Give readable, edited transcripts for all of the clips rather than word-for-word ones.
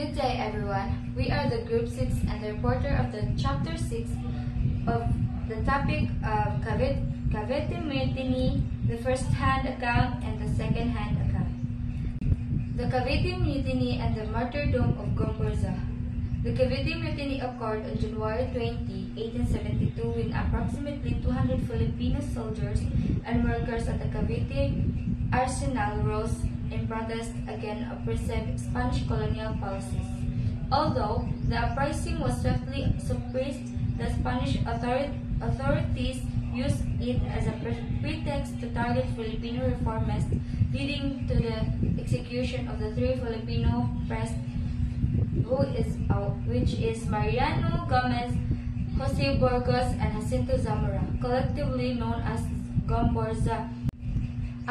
Good day, everyone. We are the Group 6 and the reporter of the Chapter 6 of the topic of Cavite Mutiny, the first-hand account and the second-hand account. The Cavite Mutiny and the Martyrdom of Gomburza. The Cavite Mutiny occurred on January 20, 1872 when approximately 200 Filipino soldiers and workers at the Cavite Arsenal rose in protest against oppressive Spanish colonial policies. Although the uprising was swiftly suppressed, the Spanish authorities used it as a pretext to target Filipino reformists, leading to the execution of the three Filipino priests, which is Mariano Gomez, Jose Burgos, and Jacinto Zamora, collectively known as Gomburza.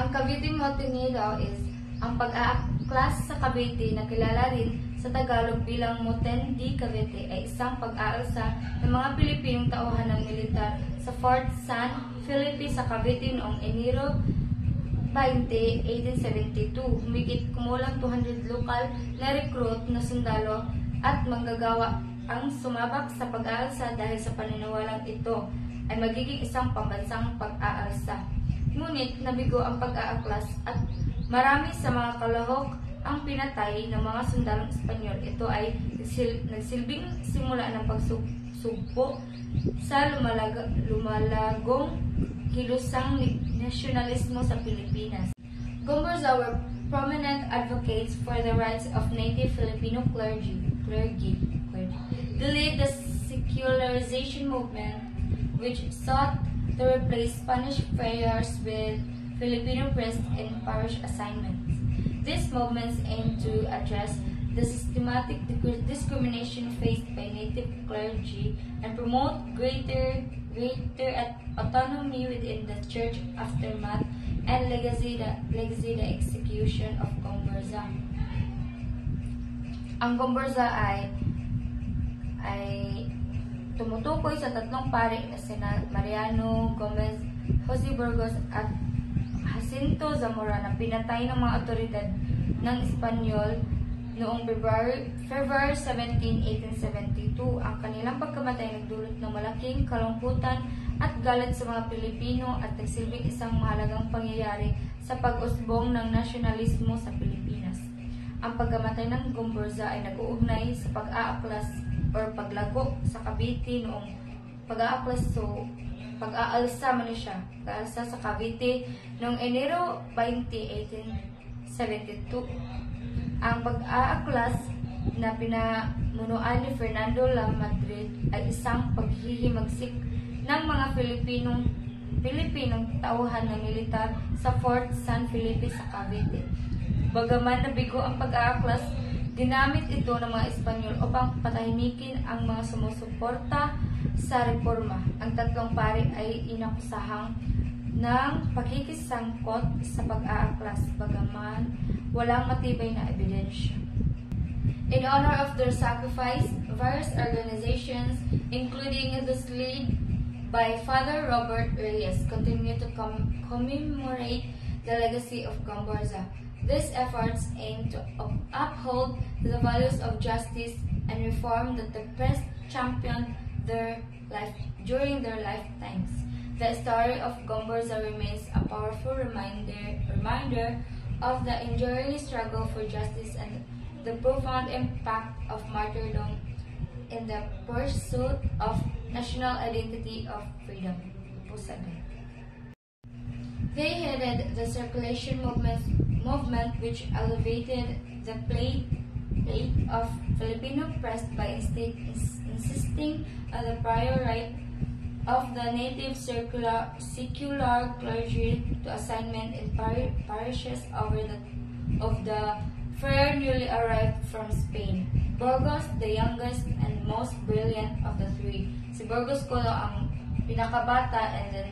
Ang Cavite Mutiny daw is ang pag-aaklas sa Cavite na kilala rin sa Tagalog bilang Muten di Cavite ay isang pag-aalsa ng mga Pilipinong tauhan ng militar sa Fort San Felipe sa Cavite noong Enero 20, 1872. Humigit kumulang 200 lokal na recruit na sundalo at manggagawa ang sumabak sa pag-aalsa dahil sa paniniwalang ito ay magiging isang pambansang pag-aalsa. Ngunit nabigo ang pag-aaklas at marami sa mga kalahok ang pinatay ng mga sundalong Espanyol. Ito ay nagsilbing simula ng pagsugpo sa lumalagong kilusang nasyonalismo sa Pilipinas. Gomburza were prominent advocates for the rights of native Filipino clergy. They led the secularization movement, which sought to replace Spanish friars with Filipino priests in parish assignments. These movements aim to address the systematic discrimination faced by native clergy and promote greater autonomy within the church aftermath and legacy the execution of Gomburza. Ang Gomburza ay tumutukoy sa tatlong pari na sina Mariano Gomez, Jose Burgos at Jacinto Zamora na pinatay ng mga otoridad ng Espanyol noong February 17, 1872. Ang kanilang pagkamatay nagdulot ng malaking kalungkutan at galit sa mga Pilipino at nagsilbing isang mahalagang pangyayari sa pag-usbong ng nasyonalismo sa Pilipinas. Ang pagkamatay ng Gomburza ay nag-uugnay sa pag-aaklas o paglago sa Cavite noong pag-aalsa sa Cavite noong Enero 20, 1872. Ang pag-aaklas na pinamunuan ni Fernando La Madrid ay isang paghihimagsik ng mga Pilipinong tauhan ng militar sa Fort San Felipe sa Cavite. Bagaman nabigo ang pag-aaklas, ginamit ito ng mga Espanyol upang patahimikin ang mga sumusuporta sa reforma. Ang tatlong pari ay inakusahang ng pakikisangkot sa pag-aaklas, bagaman walang matibay na ebidensya. In honor of their sacrifice, various organizations, including those led by Father Robert Reyes, continue to commemorate the legacy of Gomburza. These efforts aim to uphold the values of justice and reform that the press championed during their lifetimes. The story of Gomburza remains a powerful reminder of the enduring struggle for justice and the profound impact of martyrdom in the pursuit of national identity of freedom. They headed the circulation movement which elevated the plate of Filipino press by insisting on the prior right of the native secular clergy to assignment in parishes of the fair newly arrived from Spain. Burgos, the youngest and most brilliant of the three. Si Burgos ko ang pinakabata and then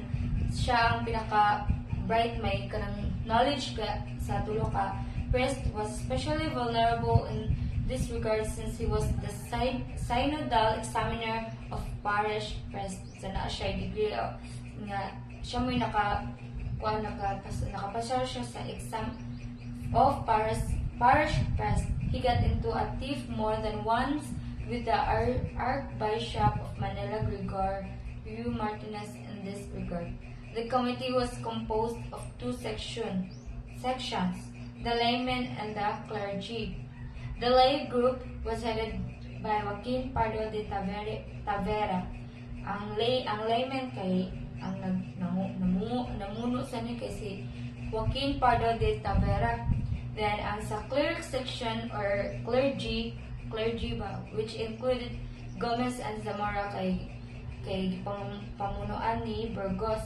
siya ang pinaka-bright, may kanang knowledge sa tulo ka priest, was especially vulnerable in this regard since he was the synodal examiner of parish priests. So na siya degree nga siya may nakapasar siya sa exam of parish priest. He got into a tiff more than once with the Archbishop of Manila, Gregorio Martinez, in this regard. The committee was composed of two sections, the laymen and the clergy. The lay group was headed by Joaquin Pardo de Tavera. Ang laymen kay namuno sa ni kay si Joaquin Pardo de Tavera. Then ang sa cleric section or clergy ba, which included Gomez and Zamora kay pamunuan ni Burgos.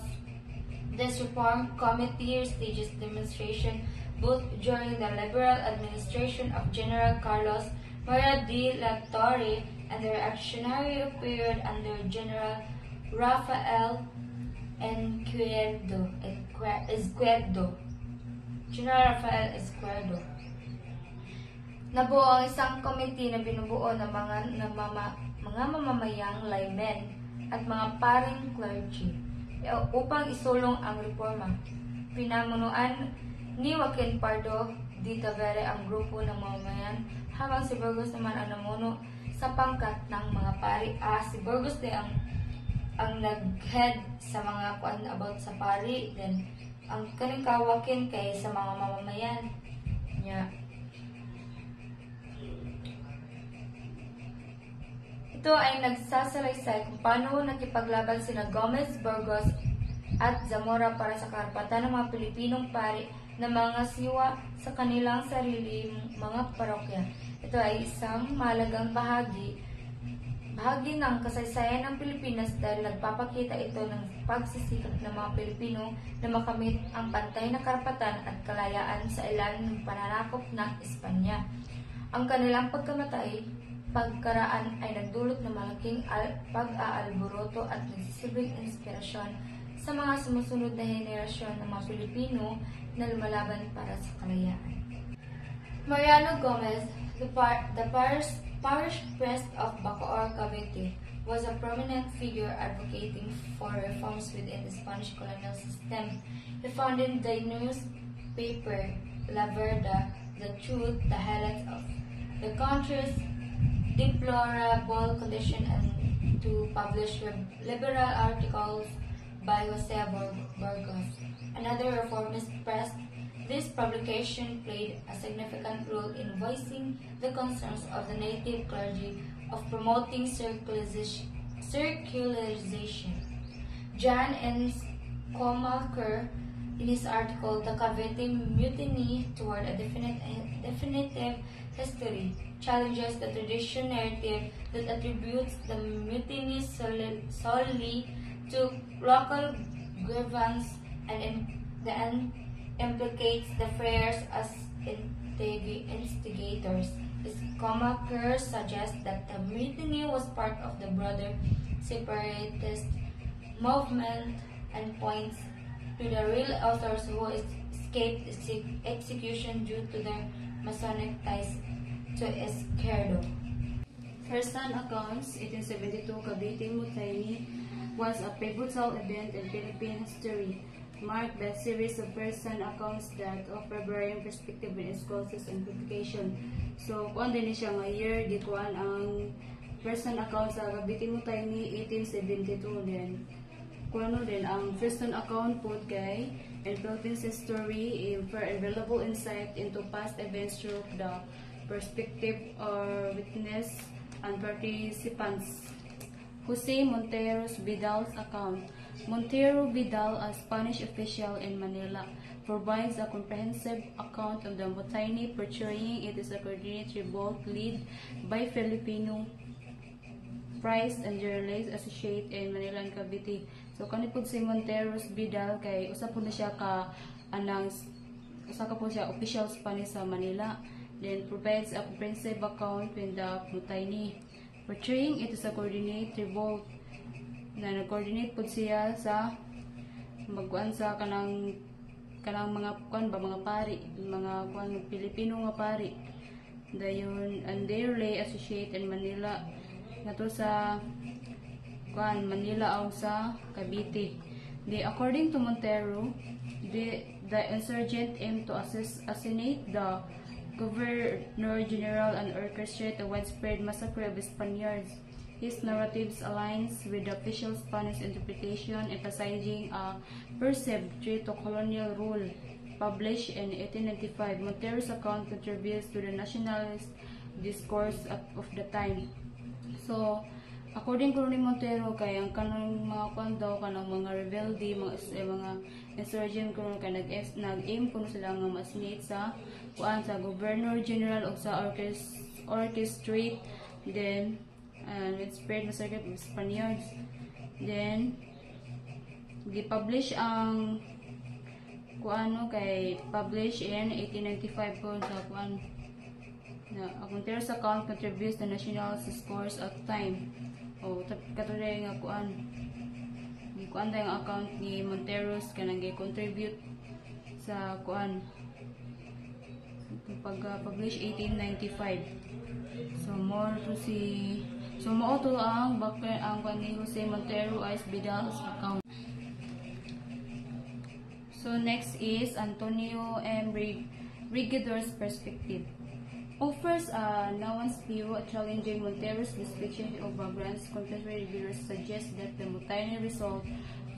This reform committee stages demonstration both during the liberal administration of General Carlos Maria de la Torre and the reactionary period under General Rafael Izquierdo. General Rafael Izquierdo. Nabuo ang isang committee na binubuo ng mga mamamayang laymen at mga paring clergy upang isulong ang reforma. Pinamunuan ni Joaquin Pardo de Tavera ang grupo ng mamamayan, habang si Burgos naman ang namuno sa pangkat ng mga pari. Si Burgos din ang nag-head sa mga kuan about sa pari, then ang kaning Joaquin kay sa mga mamamayan niya. Ito ay nagsasalaysay kung paano nakipaglaban sina Gomez, Burgos at Zamora para sa karapatan ng mga Pilipinong pari na mga siwa sa kanilang sariling mga parokya. Ito ay isang mahalagang bahagi ng kasaysayan ng Pilipinas dahil nagpapakita ito ng pagsisikap ng mga Pilipino na makamit ang pantay na karapatan at kalayaan sa ilalim ng pananakop ng Espanya. Ang kanilang pagkaraan ay nagdulot ng malaking pag-aalboroto at nagsisilbing inspirasyon sa mga sumusunod na henerasyon ng mga Pilipino na lumalaban para sa kalayaan. Mariano Gomez, the parish priest of Bacoor, Cavite, was a prominent figure advocating for reforms within the Spanish colonial system. He founded the newspaper La Verdad, The Truth, the highlights of the country's deplorable condition, and to publish liberal articles by Jose Burgos, another reformist press. This publication played a significant role in voicing the concerns of the native clergy of promoting secularization. John N. Comaker, in his article The Cavite Mutiny Toward a Definitive History, challenges the traditional narrative that attributes the mutiny solely to local grievance and implicates the friars as instigators. Comaker suggests that the mutiny was part of the broader separatist movement and points to the real authors who escaped execution due to their Masonic ties to Izquierdo. First-hand accounts, 1872 Cavite Mutiny was a pivotal event in Philippine history, marked by a series of first-hand accounts that offer varying perspective in its causes and implication. So, kuan din siya nga year, di kuan ang first-hand account sa Cavite Mutiny 1872 din. Kuano din ang first-hand account po kay in Philippines history for available insight into past events through the perspective or witness and participants. Jose Montero Vidal's account. Montero Vidal, a Spanish official in Manila, provides a comprehensive account of the mutiny, portraying it as a coordinated revolt led by Filipino priests and journalists associated in Manila and Cavite. So kanipod si Montero Vidal kay usa po na siya ka official Spanish sa Manila. Then provides a comprehensive account in the mutiny, portraying it as a coordinated revolt na nag-coordinate po siya sa magkuan sa kanang mga pari, mga Pilipino nga pari. Dayon and they lay associate in Manila nato sa Manila o sa Cavite. According to Montero, the insurgent aimed to assassinate the Governor General and orchestrate a widespread massacre of Spaniards. His narratives aligns with the official Spanish interpretation, emphasizing a perceived threat to colonial rule. Published in 1895, Montero's account contributes to the nationalist discourse of the time. So, according to ni Montero, kay ang kanang mga kwan daw, kanang mga rebelde, mga insurgent kuno kay nag-aim kuno sila nga masnate sa kuan sa Governor General o sa orchestrate, then with spread massacre of Spaniards. Then gi-publish ang kuano kay publish in 1895 ko sa kuan na Montero's account contributes to national discourse at time. O katulad nga kuan tayo ang account ni Montero's kanang gi-contribute sa kuan pag-publish 1895. So more to see, so mao to ang kuan ni Jose Montero is Vidal's account. So next is Antonio M. Regidor's perspective. Offers a nuanced view challenging Montero's description of Bagrant's contemporary reviewers suggest that the mutiny result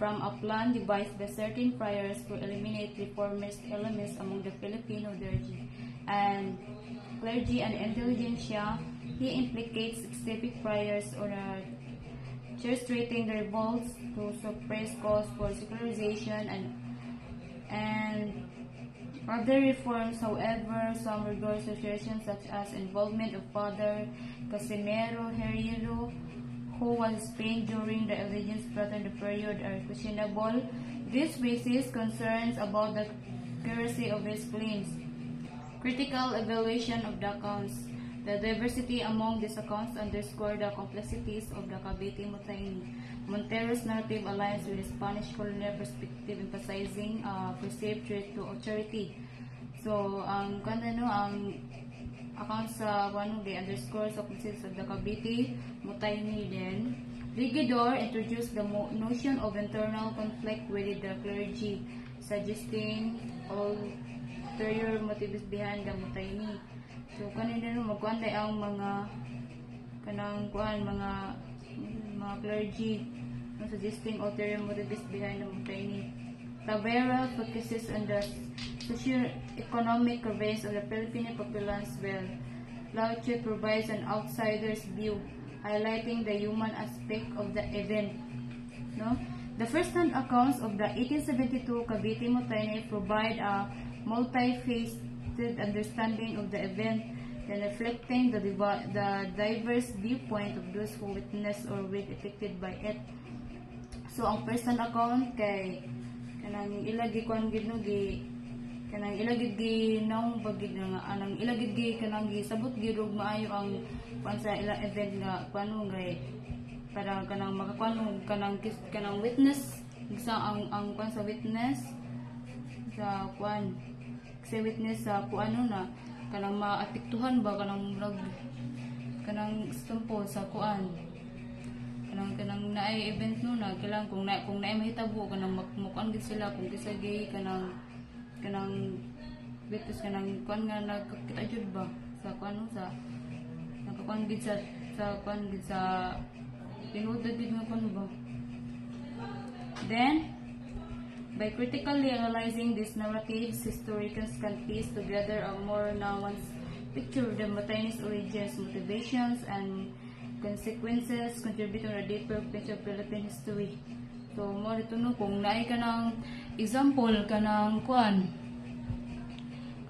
from a plan devised by certain friars to eliminate reformist elements among the Filipino clergy and intelligentsia. He implicates specific friars on orchestrating the revolts to suppress calls for secularization and other reforms. However, some rigorous suggestions such as involvement of Father Casimiro Herrero, who was in Spain during the allegiance threatened the period, are questionable. This raises concerns about the accuracy of his claims. Critical evaluation of the accounts. The diversity among these accounts underscore the complexities of the Cavite mutiny. Montero's narrative aligns with the Spanish colonial perspective, emphasizing perceived threat to authority. So, ang account sa they underscore the complexities of the Cavite mutiny. Then, Regidor introduced the notion of internal conflict within the clergy, suggesting ulterior motives behind the mutiny. So kanina magkuan tay ang mga clergy suggesting ulterior motives behind the mutiny. Tavera focuses on the socio-economic ravage of the Filipino populace, while Lauche provides an outsider's view, highlighting the human aspect of the event. No? The first-hand accounts of the 1872 Cavite mutiny provide a multi-faceted understanding of the event, and reflecting the diverse viewpoint of those who witnessed or were affected by it. So ang first-hand account kay kanang ilagi kuan gid no kanang ilagid gi naong bagid nga anang ilagid gi kanang gisabot gid og maayo ang kuan sa ila event nga kuano gay para kanang makakuan kanang witness sa ang kuan sa witness sa kuan sa witness sa kuano na kanang maapektuhan ba kanang kanang stumpo sa kuan kanang naay event no na kailangan kung naay mahitabo kanang mukuan gid sila kung kisa gay kanang witness kanang kuan nga nagkakita jud ba sa kuano sa nakakuan gid sa kuan gid sa tinuod gid nga kuan ba. Then by critically analyzing these narratives, historians can piece together a more nuanced picture of the mutiny's origins, motivations, and consequences, contributing to a deeper picture of Philippine history. So, mo dito no, kung naay ka ng example, ka ng kuan,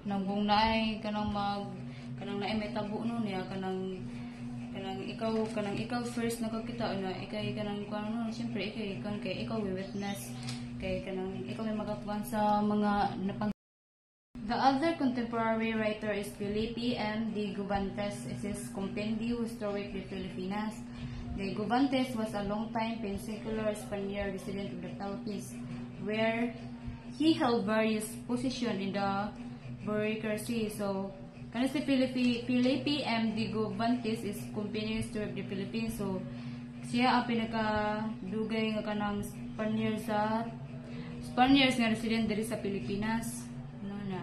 kung naay ka ng naay may tabo no niya, kanang ikaw first nakakita na ikay kanang kuan no, siyempre ikaw witness kay kanang ikaw may magatuan sa mga napag. The other contemporary writer is Felipe M. de Guvantes. It is Compendio Historic de Filipinas. De Guvantes was a long-time Peninsular Spaniard resident of the Philippines, where he held various positions in the bureaucracy. So, kanang si Felipe M. de Guvantes is Compendio Historic de Philippines. So, siya ang pinakadugay nga kanang Spaniards nga resident diri sa Pilipinas. No na.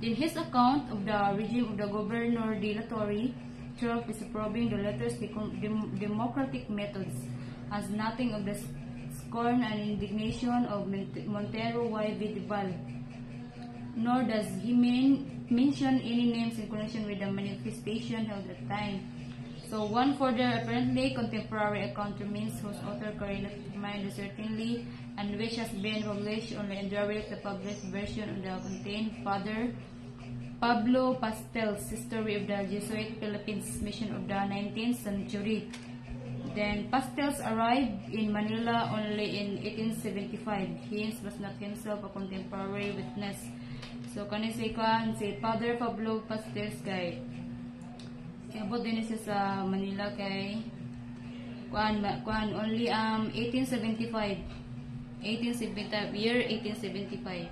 In his account of the regime of the governor de la Torre, Trump is approving the letter's democratic methods, as nothing of the scorn and indignation of Montero y Vidal, nor does he mention any names in connection with the manifestation held at the time. So one further apparently contemporary account remains, whose author cannot mind certainly, and which has been published only in direct the published version of the contained Father Pablo Pastel's History of the Jesuit Philippines Mission of the 19th century. Then Pastel's arrived in Manila only in 1875. He was not himself a contemporary witness. So kani si Father Pablo Pastel's kay abot din siya sa Manila kay kuan only 1875 year 1875.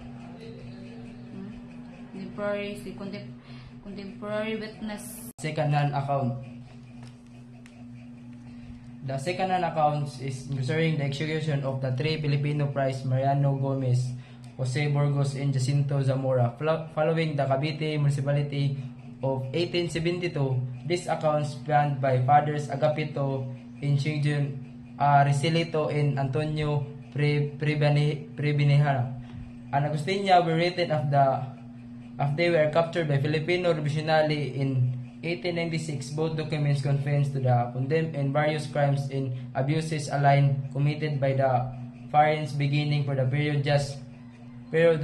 Contemporary witness. Second-hand account. The second-hand accounts is concerning the execution of the three Filipino prize Mariano Gomez, Jose Burgos, and Jacinto Zamora following the Cavite Municipality of 1872. These accounts planned by Fathers Agapito Inchinjun, Resilito, and Antonio Prebenihara. An Agustina were written after they were captured by Filipino Revolutionary in 1896. Both documents confess to the condemned and various crimes and abuses aligned committed by the foreigners beginning for the period the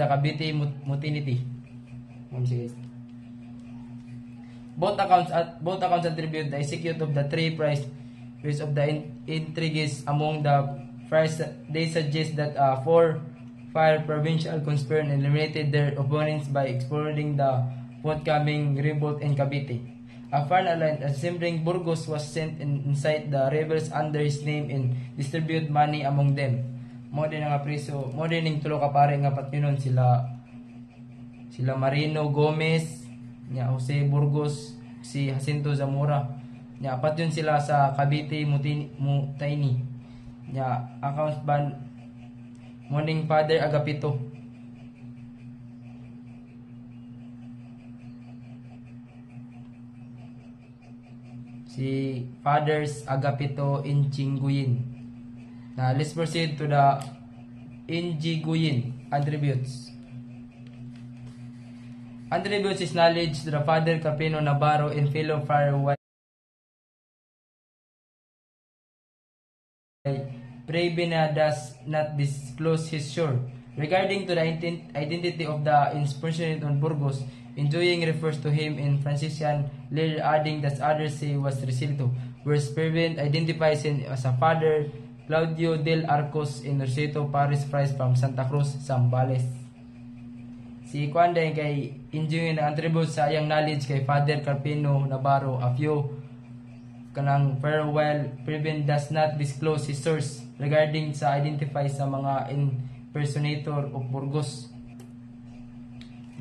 Cavite Mutiny. Both accounts attribute the execution of the three prize of the intrigues among the first. They suggest that four provincial conspired and eliminated their opponents by exploding the forthcoming revolt in Cavite. A foreign alliance assembling Burgos was sent inside the rebels under his name and distribute money among them. Mo din nga preso, mo din ning tulo ka pare nga patinon sila Marino Gomez, nya Jose Burgos, si Jacinto Zamora. Nya apat yun sila sa Cavite Mutiny. Nya accounts ban morning Father Agapito. Si Fathers Agapito Inchinguyin. Now let's proceed to the Injiguyin attributes. Attributes is knowledge to the Father Capino Navarro and fellow Friar White Prebina does not disclose his shore. Regarding to the identity of the impersonate on Burgos, enjoying refers to him in Franciscan, later adding that others say was Resilto, whereas Prebin identifies him as a Father Claudio del Arcos in Roseto Paris Prize from Santa Cruz, Zambales. Si Kwanday kay enjoying ang attributes sa iyang knowledge kay Father Carpino Navarro, a few kanang farewell. Prebin does not disclose his source regarding sa identify sa mga impersonator of Burgos.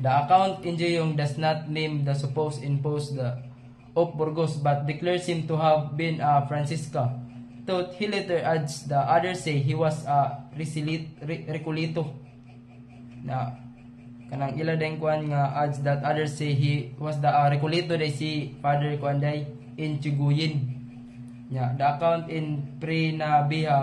The account enjoying does not name the supposed imposed of Burgos but declares him to have been a Francisca. Though he later adds the others say he was a Recolito. Na kanang ila din kuan nga adds that others say he was the Recolito day si Father Kuanday in Chiguyin. The account in Pre-Nabiha,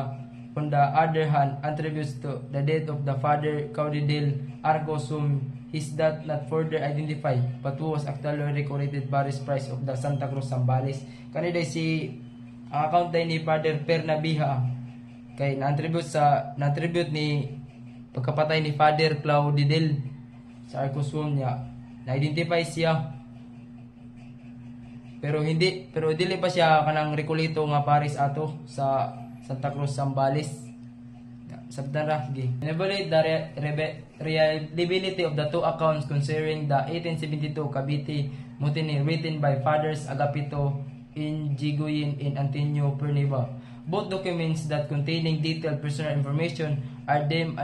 on the other hand, attributes to the death of the Father Caudidel Arcos, whom is that not further identified, but who was actually recorded Paris Prize of the Santa Cruz, Zambales. Kanina si ang account ni Father Pernabiha kay na-attribute ni pagkapatay ni Father Claudidel sa Arcos niya, na-identify siya. Pero dili pa siya kanang Recolito nga Paris ato sa Santa Cruz, Zambales. Sabdara gi. Evaluate the reliability of the two accounts concerning the 1872 Cavite Mutiny written by Fathers Agapito Injiguyin and Antonio Perniva. Both documents that containing detailed personal information are deemed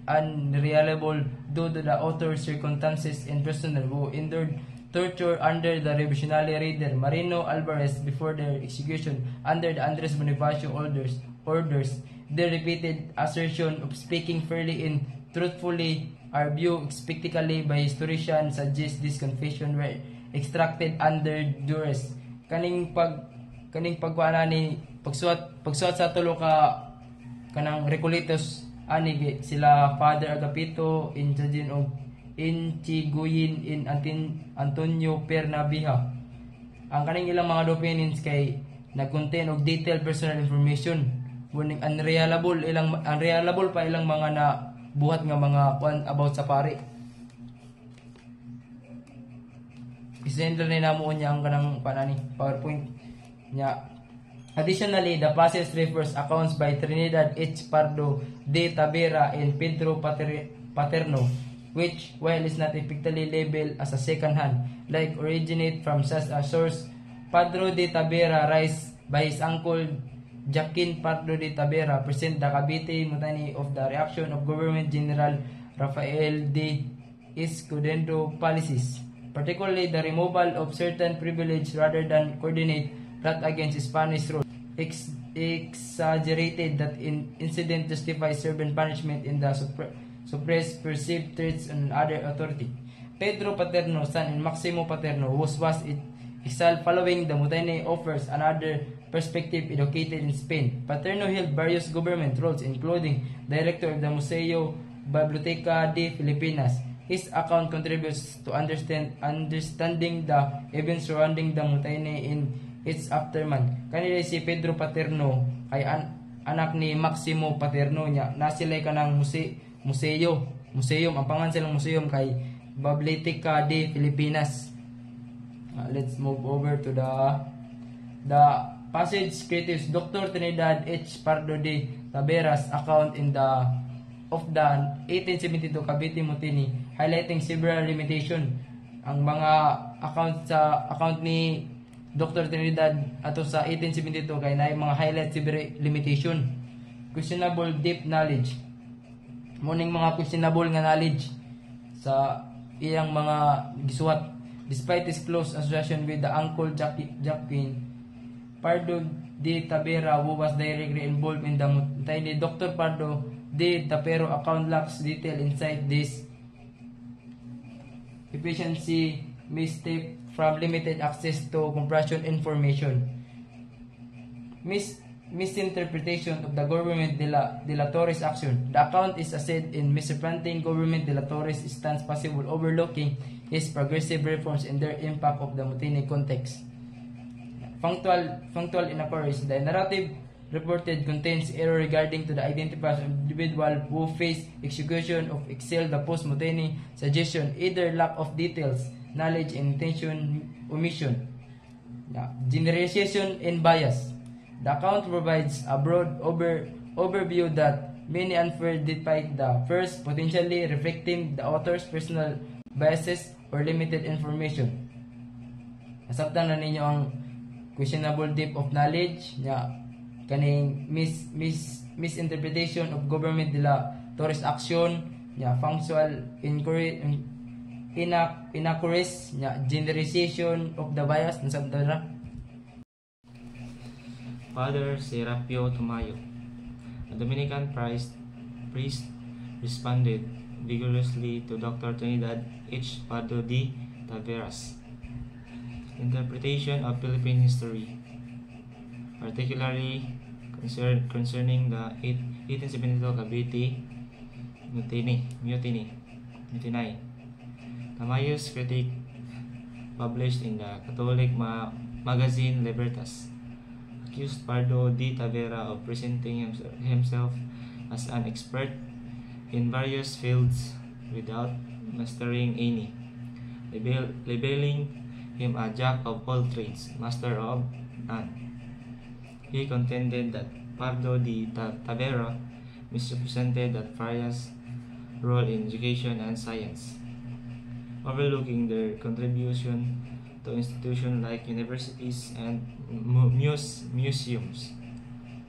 unreliable due to the author's circumstances and personnel who endured torture under the revolutionary raider Marino Alvarez before their execution under the Andres Bonifacio orders. Their repeated assertion of speaking fairly and truthfully are viewed skeptically by historians suggest this confession were extracted under duress. Kaning pagkuana ni pagsuat sa tulo ka kanang Recoletos ani sila Father Agapito Injagin og Inchiguyin in Antonio Pernabiha. Ang kaning ilang mga documents kay nag-contain og detailed personal information. Kuning unreliable pa ilang mga na buhat nga mga kuan about sa pari. Isender ni namo niya ang kanang panani PowerPoint nya. Additionally, the process refers accounts by Trinidad H. Pardo de Tavera and Pedro Paterno, which, while is not effectively labeled as a second hand, like originate from such a source. Pedro de Tavera, raised by his uncle Joaquin Pardo de Tavera, present the Cavite Mutiny of the reaction of Government General Rafael de Escudero policies, particularly the removal of certain privilege rather than coordinate that against Spanish rule, exaggerated that incident justifies servant punishment in the suppress perceived threats on other authority. Pedro Paterno, son and Maximo Paterno, was exiled following the mutiny, offers another perspective educated in Spain. Paterno held various government roles, including director of the Museo Biblioteca de Filipinas. His account contributes to understanding the events surrounding the mutiny in its aftermath. Kanila si Pedro Paterno ay anak ni Maximo Paterno niya. Na sila kanang museum. Ang pangalan silang museum kay Biblioteca de Filipinas. Let's move over to the passage critics Dr. Trinidad H. Pardo de Tavera's account of the 1872 Cavite Mutiny, highlighting several limitation. Ang mga account ni Dr. Trinidad ato sa 1872 kay naay mga highlight severe limitation. Questionable deep knowledge. Muning mga questionable nga knowledge sa iyang mga gisuhat. Despite his close association with the uncle Joaquin Pardo de Tavera, who was directly involved in the mutiny, Dr. Pardo de Tavera account lacks detail insight this efficiency mistake from limited access to compression information. Misinterpretation of the government de la Torres action. The account is assessed in misrepresenting government de la Torres stance possible, overlooking his progressive reforms and their impact of the mutiny context. Functional inaccuracy. The narrative reported contains error regarding to the identification of individual who faced execution of excel the post-mutiny suggestion, either lack of details, knowledge, intention, omission. Generalization and bias. The account provides a broad overview that many unfair despite the first, potentially reflecting the author's personal biases or limited information. Nasabtan na ninyo ang questionable depth of knowledge nya kaning misinterpretation of government de la Torres action nya functional inaccuracy nya generalization of the bias nasabtan na. Father Serapio Tumayo, a Dominican priest, responded vigorously to Dr. Trinidad H. Pardo de Tavera's interpretation of Philippine history, particularly concerning the 1872 Cavite Mutiny. Tamayo's critique, published in the Catholic magazine Libertas, accused Pardo de Tavera of presenting himself as an expert in various fields without mastering any, labeling him a jack of all trades, master of none. He contended that Pardo de Tavera misrepresented that friars' role in education and science, overlooking their contribution to institutions like universities and museums.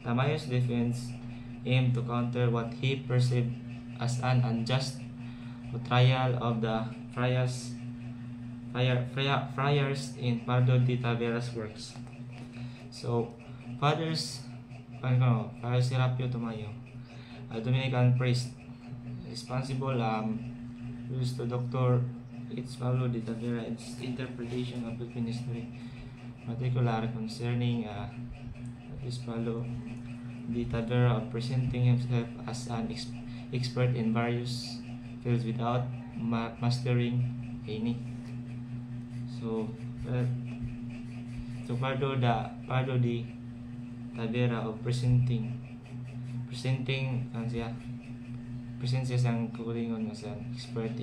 Tamayo's defense aimed to counter what he perceived as an unjust portrayal of the friars in Pardo de Tavera's works. So, Father Serapio Tumayo, a Dominican priest, responsible used to Dr. It's Pablo de Tavera's interpretation of Philippine history, particularly concerning is Pablo de Tavera of presenting himself as an expert in various fields without mastering any. So, Pardo de Tavera of presenting siya sang kaugalingon nga sa expert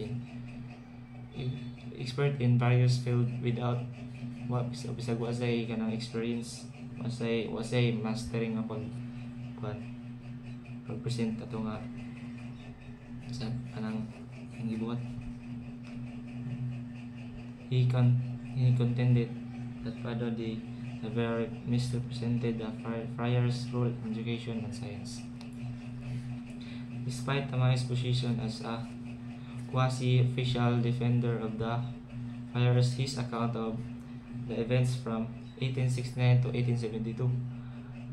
in various field without bisag wasay kanang experience, wasay mastering nga pag-present ato nga sa anang gibuhat. He contended that Pardo de Tavera misrepresented the friar's role in education and science. Despite Tamayo's position as a quasi-official defender of the friars, his account of the events from 1869 to 1872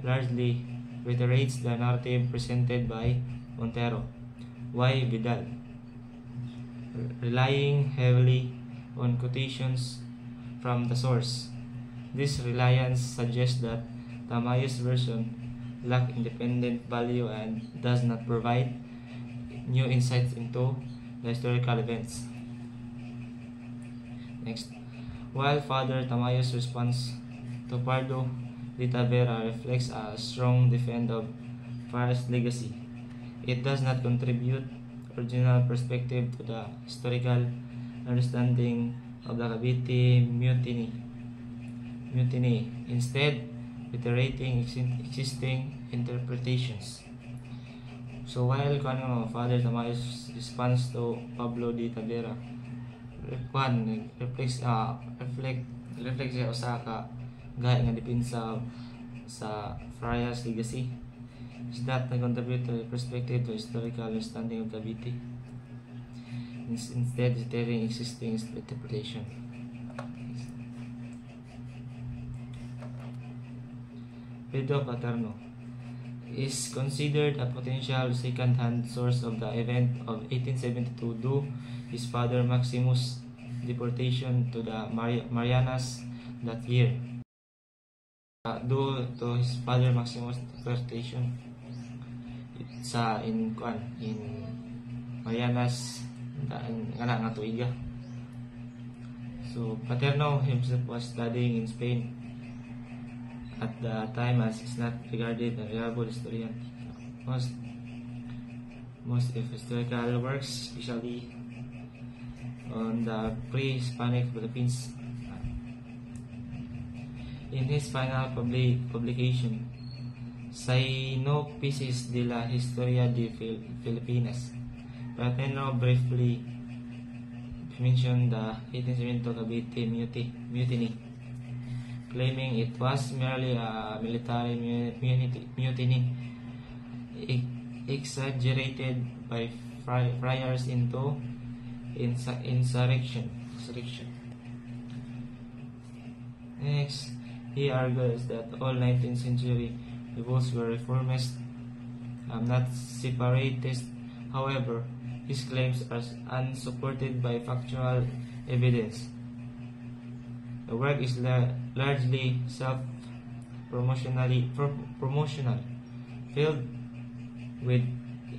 largely reiterates the narrative presented by Montero y Vidal, relying heavily on quotations from the source. This reliance suggests that Tamayo's version lacks independent value and does not provide new insights into the historical events. Next, while Father Tamayo's response to Pardo de Tavera reflects a strong defense of Friar's legacy, it does not contribute original perspective to the historical understanding of the Cavite mutiny. Instead, reiterating existing interpretations. So while Father Tamayo's response to Pablo de Tavera reflects siya usa ka gaya nga depensa sa Friar's legacy, is that contribute to the perspective to historical understanding of Cavite. Instead, reiterating existing interpretation. Pedro Paterno is considered a potential second-hand source of the event of 1872 due his father Maximus' deportation to the Marianas that year. Due to his father Maximus' deportation in Marianas nga tuiga. So Paterno himself was studying in Spain at the time, as is not regarded a reliable historian. Most of historical works, especially on the pre-Hispanic Philippines. In his final publication, Synopsis de la Historia de Filipinas, Paterno briefly mentioned the 1872 Cavite mutiny, claiming it was merely a military mutiny exaggerated by friars into insurrection. Next, he argues that all 19th century revolts were reformist, not separatist. However, his claims are unsupported by factual evidence. The work is largely self-promotional, filled with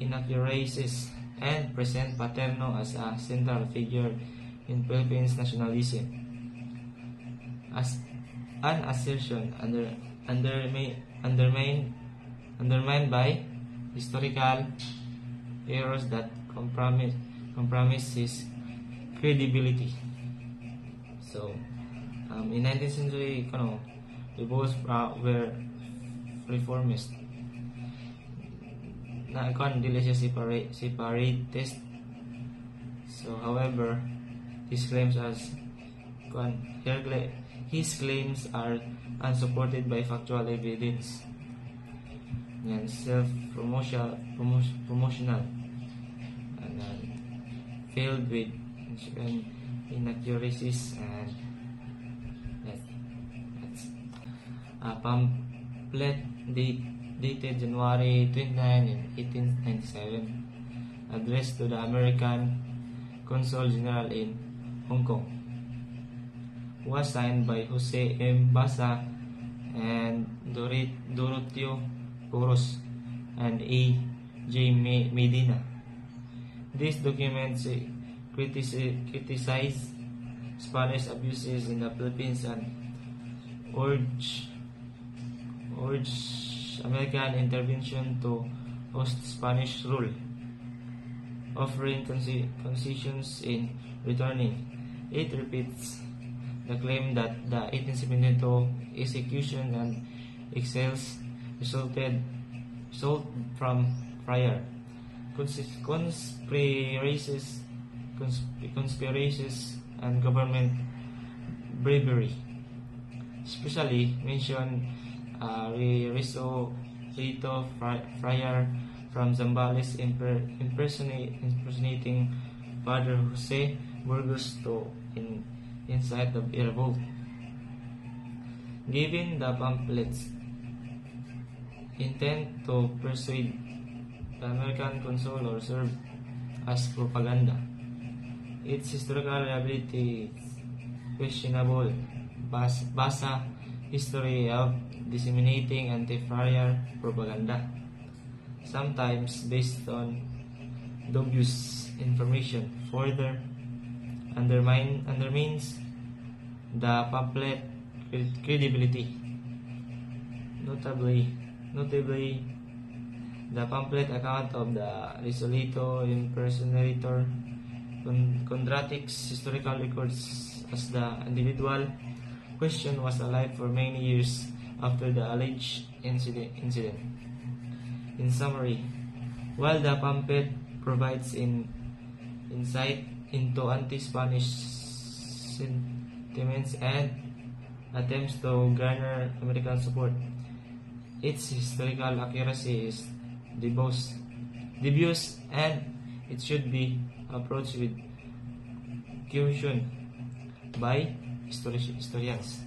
inaccuracies, and present Paterno as a central figure in Philippines nationalism. As an assertion undermined by historical errors that compromise his credibility. So, in 19th century, they both were reformist. Dili siya separatist. So, however, his claims are unsupported by factual evidence and self-promotional and filled with inaccuracies and a pamphlet dated January 29, 1897, addressed to the American Consul General in Hong Kong. Was signed by Jose M. Basa and Doroteo Poros and A. J. Medina. These documents criticize Spanish abuses in the Philippines and urge American intervention to host Spanish rule, offering concessions in returning. It repeats the claim that the 1872 execution and exiles result from prior conspiracies and government bravery. Especially mention Rito Friar from Zambales impersonating Father Jose Burgos to incite the revolt. Given the pamphlets intent to persuade the American consul or serve as propaganda, its historical reliability is questionable. Basa history of disseminating anti-friar propaganda, sometimes based on dubious information, further undermines the pamphlet credibility. Notably, the pamphlet account of the Risolito impersonator contradicts historical records, as the individual question was alive for many years after the alleged incident. In summary, while the pamphlet provides insight into anti-Spanish sentiments and attempts to garner American support, its historical accuracy is dubious, and it should be approached with caution by historians.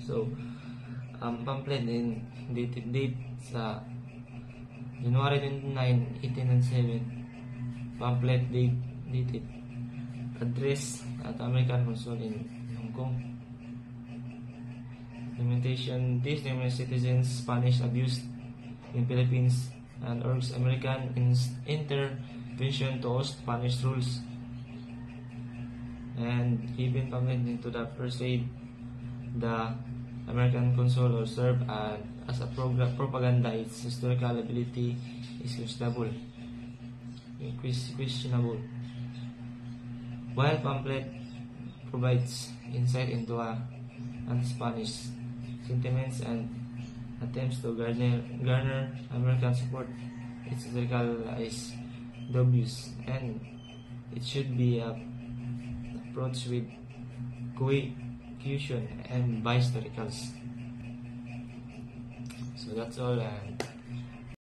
So, pamphlet din date sa January 29, 1897. Pamphlet dated address at American Consul in Hong Kong. Limitation: these numerous citizens Spanish abused in Philippines and urged American intervention to host Spanish rules, and given pamphlet into the persuade the American consul or serve as a propaganda. Its historical ability is questionable. While pamphlet provides insight into anti-Spanish sentiments and attempts to garner American support, its historical is dubious, and it should be approached with caution and by historicals. So that's all, and